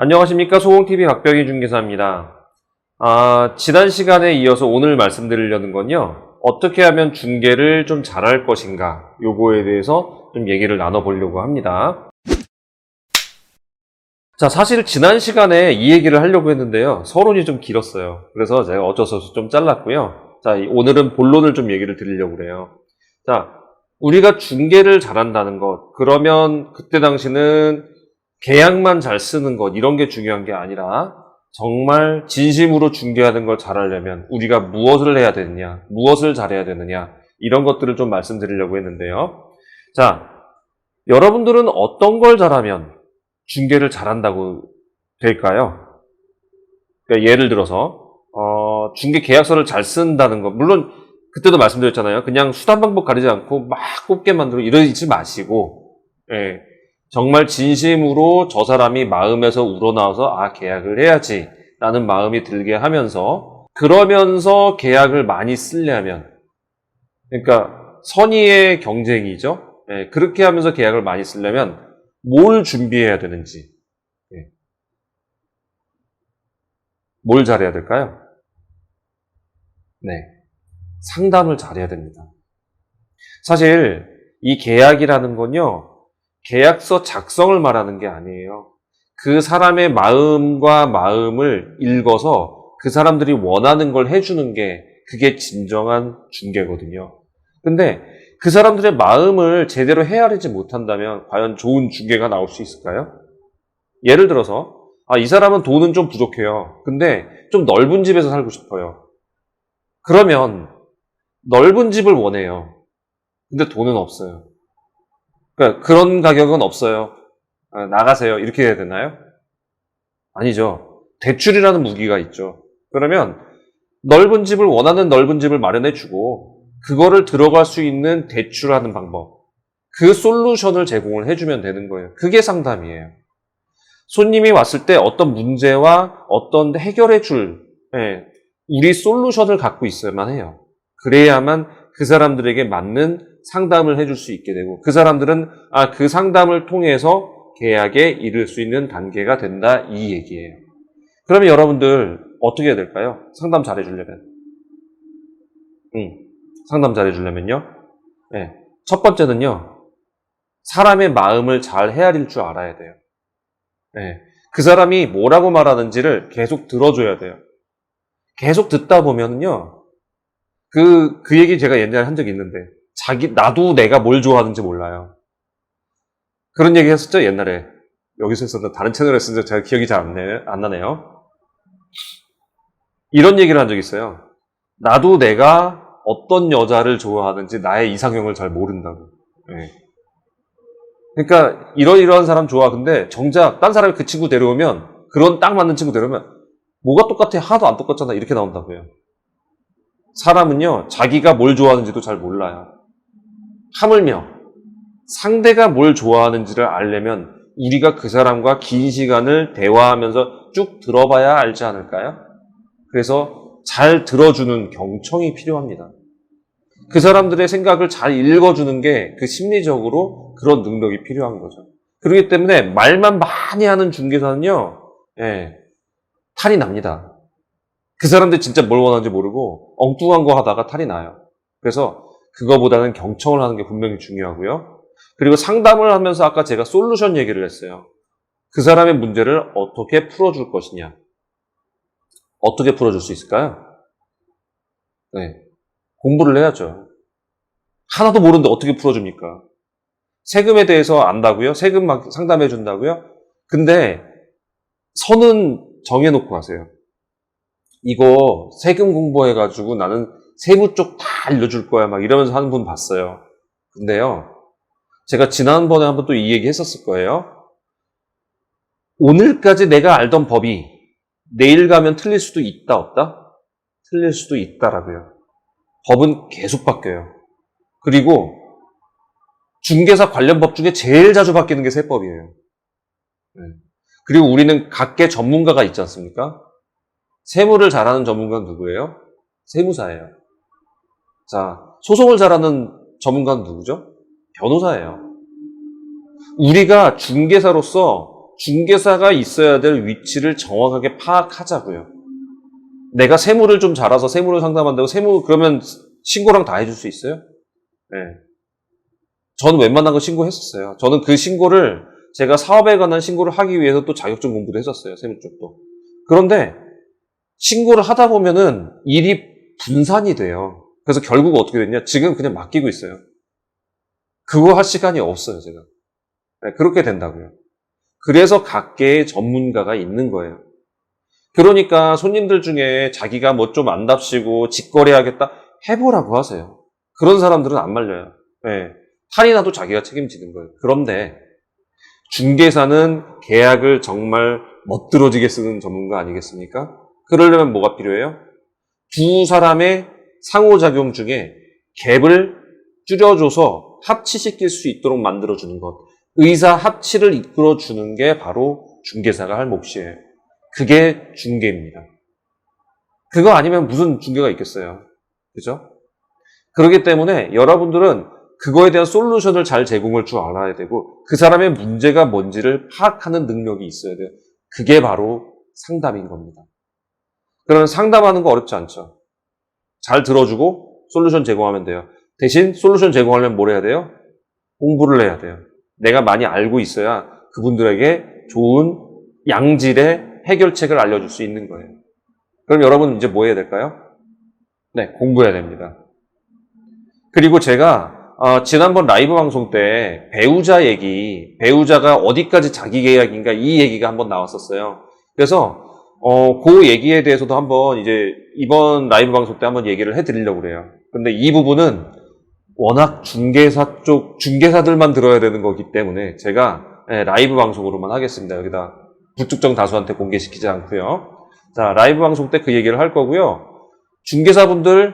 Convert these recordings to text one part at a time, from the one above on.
안녕하십니까. 소공TV 박병희 중개사입니다. 지난 시간에 이어서 오늘 말씀드리려는 건요. 어떻게 하면 중개를 좀 잘할 것인가 요거에 대해서 좀 얘기를 나눠보려고 합니다. 자, 사실 지난 시간에 이 얘기를 하려고 했는데요. 서론이 좀 길었어요. 그래서 제가 어쩔 수 없이 좀 잘랐고요. 자, 오늘은 본론을 좀 얘기를 드리려고 그래요. 자, 우리가 중개를 잘한다는 것, 그러면 그때 당시는 계약만 잘 쓰는 것, 이런 게 중요한 게 아니라 정말 진심으로 중개하는 걸 잘하려면 우리가 무엇을 해야 되느냐, 무엇을 잘해야 되느냐, 이런 것들을 좀 말씀드리려고 했는데요. 자, 여러분들은 어떤 걸 잘하면 중개를 잘한다고 될까요? 그러니까 예를 들어서 중개 계약서를 잘 쓴다는 것, 물론 그때도 말씀드렸잖아요. 그냥 수단 방법 가리지 않고 막 꼽게 만들어 이러지 마시고, 예, 정말 진심으로 저 사람이 마음에서 우러나와서 계약을 해야지 라는 마음이 들게 하면서, 그러면서 계약을 많이 쓰려면, 그러니까 선의의 경쟁이죠. 예, 그렇게 하면서 계약을 많이 쓰려면 뭘 준비해야 되는지, 예, 뭘 잘해야 될까요? 네, 상담을 잘해야 됩니다. 사실 이 계약이라는 건요, 계약서 작성을 말하는 게 아니에요. 그 사람의 마음과 마음을 읽어서 그 사람들이 원하는 걸 해주는 게 그게 진정한 중개거든요. 근데 그 사람들의 마음을 제대로 헤아리지 못한다면 과연 좋은 중개가 나올 수 있을까요? 예를 들어서 이 사람은 돈은 좀 부족해요. 근데 좀 넓은 집에서 살고 싶어요. 그러면 넓은 집을 원해요. 근데 돈은 없어요. 그러니까 그런 가격은 없어요. 나가세요. 이렇게 해야 되나요? 아니죠. 대출이라는 무기가 있죠. 그러면 넓은 집을 원하는 넓은 집을 마련해주고 그거를 들어갈 수 있는 대출하는 방법, 그 솔루션을 제공을 해주면 되는 거예요. 그게 상담이에요. 손님이 왔을 때 어떤 문제와 어떤 해결해줄 우리 솔루션을 갖고 있어야만 해요. 그래야만 그 사람들에게 맞는 상담을 해줄 수 있게 되고 그 사람들은 그 상담을 통해서 계약에 이를 수 있는 단계가 된다, 이 얘기예요. 그러면 여러분들 어떻게 해야 될까요? 상담 잘해주려면 상담 잘해주려면요, 네, 첫 번째는요, 사람의 마음을 잘 헤아릴 줄 알아야 돼요. 네, 그 사람이 뭐라고 말하는지를 계속 들어줘야 돼요. 계속 듣다 보면요, 그 얘기 제가 옛날에 한 적이 있는데, 나도 내가 뭘 좋아하는지 몰라요. 그런 얘기 했었죠, 옛날에. 여기서 했었나, 다른 채널에 했었는데 제가 기억이 잘 안 나네요. 이런 얘기를 한 적이 있어요. 나도 내가 어떤 여자를 좋아하는지 나의 이상형을 잘 모른다고. 네. 그러니까 이러이러한 사람 좋아. 근데 정작 딴 사람이 그 친구 데려오면, 그런 딱 맞는 친구 데려오면 뭐가 똑같아? 하나도 안 똑같잖아. 이렇게 나온다고요. 사람은요, 자기가 뭘 좋아하는지도 잘 몰라요. 하물며 상대가 뭘 좋아하는지를 알려면 우리가 그 사람과 긴 시간을 대화하면서 쭉 들어봐야 알지 않을까요? 그래서 잘 들어주는 경청이 필요합니다. 그 사람들의 생각을 잘 읽어주는 게 그 심리적으로 그런 능력이 필요한 거죠. 그렇기 때문에 말만 많이 하는 중개사는요, 탈이 납니다. 그 사람들 진짜 뭘 원하는지 모르고 엉뚱한 거 하다가 탈이 나요. 그래서 그거보다는 경청을 하는 게 분명히 중요하고요. 그리고 상담을 하면서 아까 제가 솔루션 얘기를 했어요. 그 사람의 문제를 어떻게 풀어줄 것이냐. 어떻게 풀어줄 수 있을까요? 네, 공부를 해야죠. 하나도 모르는데 어떻게 풀어줍니까? 세금에 대해서 안다고요? 세금 상담해 준다고요? 근데 선은 정해놓고 하세요. 이거 세금 공부해가지고 나는 세무 쪽 다 알려줄 거야 막 이러면서 하는 분 봤어요. 근데요, 제가 지난번에 한번 또 이 얘기 했었을 거예요. 오늘까지 내가 알던 법이 내일 가면 틀릴 수도 있다, 없다? 틀릴 수도 있다라고요. 법은 계속 바뀌어요. 그리고 중개사 관련 법 중에 제일 자주 바뀌는 게 세법이에요. 그리고 우리는 각계 전문가가 있지 않습니까? 세무를 잘하는 전문가는 누구예요? 세무사예요. 자, 소송을 잘하는 전문가는 누구죠? 변호사예요. 우리가 중개사로서 중개사가 있어야 될 위치를 정확하게 파악하자고요. 내가 세무를 좀 잘 알아서 세무를 상담한다고 그러면 신고랑 다 해줄 수 있어요? 네. 전 웬만한 거 신고했었어요. 저는 그 신고를 제가 사업에 관한 신고를 하기 위해서 또 자격증 공부도 했었어요. 세무 쪽도. 그런데 신고를 하다 보면은 일이 분산이 돼요. 그래서 결국 어떻게 됐냐? 지금 그냥 맡기고 있어요. 그거 할 시간이 없어요, 제가. 네, 그렇게 된다고요. 그래서 각계의 전문가가 있는 거예요. 그러니까 손님들 중에 자기가 뭐 좀 안답시고 직거래하겠다 해보라고 하세요. 그런 사람들은 안 말려요. 네. 탈이 나도 자기가 책임지는 거예요. 그런데 중개사는 계약을 정말 멋들어지게 쓰는 전문가 아니겠습니까? 그러려면 뭐가 필요해요? 두 사람의 상호작용 중에 갭을 줄여줘서 합치시킬 수 있도록 만들어주는 것. 의사 합치를 이끌어주는 게 바로 중개사가 할 몫이에요. 그게 중개입니다. 그거 아니면 무슨 중개가 있겠어요. 그죠? 그렇기 때문에 여러분들은 그거에 대한 솔루션을 잘 제공할 줄 알아야 되고 그 사람의 문제가 뭔지를 파악하는 능력이 있어야 돼요. 그게 바로 상담인 겁니다. 그러면 상담하는 거 어렵지 않죠. 잘 들어주고 솔루션 제공하면 돼요. 대신 솔루션 제공하려면 뭘 해야 돼요? 공부를 해야 돼요. 내가 많이 알고 있어야 그분들에게 좋은 양질의 해결책을 알려줄 수 있는 거예요. 그럼 여러분 이제 뭐 해야 될까요? 네, 공부해야 됩니다. 그리고 제가 지난번 라이브 방송 때 배우자가 어디까지 자기 계약인가 이 얘기가 한번 나왔었어요. 그래서 그 얘기에 대해서도 한번 이제 이번 라이브 방송 때 한번 얘기를 해드리려고 그래요. 근데 이 부분은 워낙 중개사들만 들어야 되는 거기 때문에 제가 라이브 방송으로만 하겠습니다. 여기다 불특정 다수한테 공개시키지 않고요. 자, 라이브 방송 때 그 얘기를 할 거고요. 중개사분들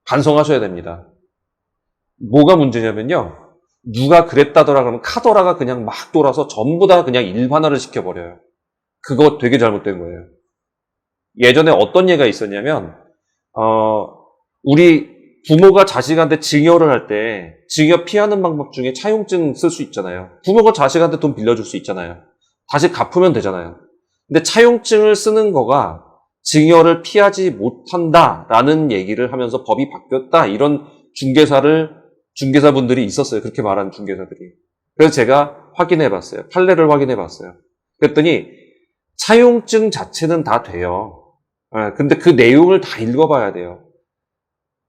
반성하셔야 됩니다. 뭐가 문제냐면요. 누가 그랬다더라 그러면 카더라가 그냥 막 돌아서 전부 다 그냥 일반화를 시켜버려요. 그거 되게 잘못된 거예요. 예전에 어떤 예가 있었냐면 우리 부모가 자식한테 증여를 할 때 증여 피하는 방법 중에 차용증 쓸 수 있잖아요. 부모가 자식한테 돈 빌려줄 수 있잖아요. 다시 갚으면 되잖아요. 근데 차용증을 쓰는 거가 증여를 피하지 못한다라는 얘기를 하면서 법이 바뀌었다. 이런 중개사분들이 있었어요. 그렇게 말하는 중개사들이. 그래서 제가 확인해 봤어요. 판례를 확인해 봤어요. 그랬더니 차용증 자체는 다 돼요. 근데 그 내용을 다 읽어봐야 돼요.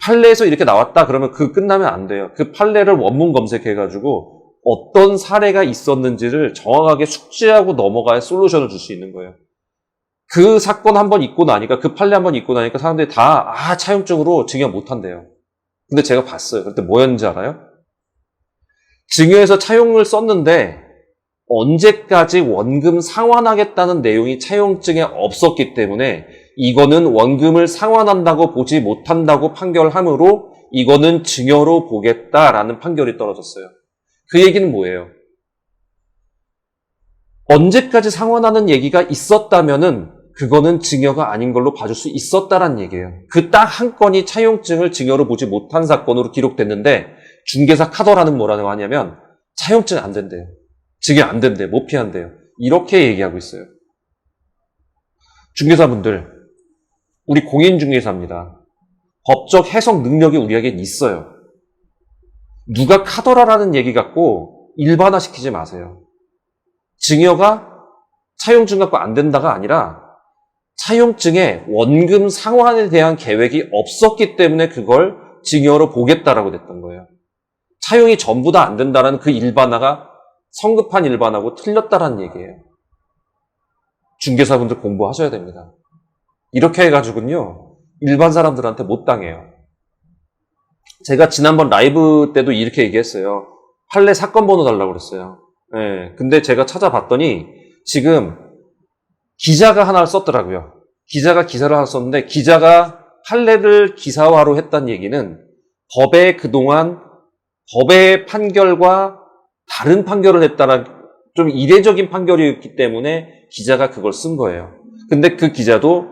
판례에서 이렇게 나왔다 그러면 끝나면 안 돼요. 그 판례를 원문 검색해가지고 어떤 사례가 있었는지를 정확하게 숙지하고 넘어가야 솔루션을 줄 수 있는 거예요. 그 사건 한번 있고 나니까 그 판례 한번 있고 나니까 사람들이 다 차용증으로 증여 못한대요. 근데 제가 봤어요. 그때 뭐였는지 알아요? 증여에서 차용을 썼는데 언제까지 원금 상환하겠다는 내용이 차용증에 없었기 때문에 이거는 원금을 상환한다고 보지 못한다고 판결하므로 이거는 증여로 보겠다라는 판결이 떨어졌어요. 그 얘기는 뭐예요? 언제까지 상환하는 얘기가 있었다면은 그거는 증여가 아닌 걸로 봐줄 수 있었다란 얘기예요. 그 딱 한 건이 차용증을 증여로 보지 못한 사건으로 기록됐는데 중개사 카더라는 뭐라고 하냐면 차용증 안 된대요. 증여 안 된대요. 못 피한대요. 이렇게 얘기하고 있어요. 중개사분들, 우리 공인중개사입니다. 법적 해석 능력이 우리에겐 있어요. 누가 카더라라는 얘기 갖고 일반화시키지 마세요. 증여가 차용증 갖고 안 된다가 아니라 차용증에 원금 상환에 대한 계획이 없었기 때문에 그걸 증여로 보겠다라고 됐던 거예요. 차용이 전부 다 안 된다라는 그 일반화가 성급한 일반화고 틀렸다라는 얘기예요. 중개사분들 공부하셔야 됩니다. 이렇게 해가지고는요, 일반 사람들한테 못 당해요. 제가 지난번 라이브 때도 이렇게 얘기했어요. 판례 사건 번호 달라고 그랬어요. 근데 제가 찾아봤더니 지금 기자가 하나를 썼더라고요. 기자가 기사를 하나 썼는데 기자가 판례를 기사화로 했다는 얘기는 법에 그동안 법의 판결과 다른 판결을 했다는 좀 이례적인 판결이었기 때문에 기자가 그걸 쓴 거예요. 근데 그 기자도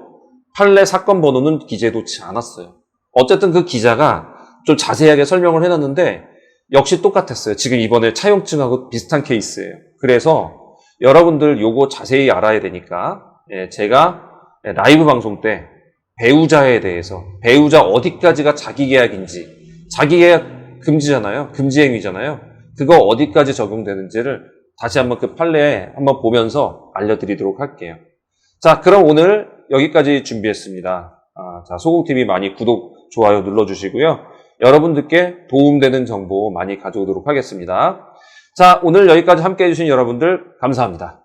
판례 사건 번호는 기재해 놓지 않았어요. 어쨌든 그 기자가 좀 자세하게 설명을 해놨는데 역시 똑같았어요. 지금 이번에 차용증하고 비슷한 케이스예요. 그래서 여러분들 요거 자세히 알아야 되니까 제가 라이브 방송 때 배우자에 대해서 배우자 어디까지가 자기 계약인지 자기 계약 금지잖아요. 금지 행위잖아요. 그거 어디까지 적용되는지를 다시 한번 그 판례 한번 보면서 알려드리도록 할게요. 자, 그럼 오늘 여기까지 준비했습니다. 자, 소공TV 많이 구독, 좋아요 눌러주시고요. 여러분들께 도움되는 정보 많이 가져오도록 하겠습니다. 자, 오늘 여기까지 함께 해주신 여러분들 감사합니다.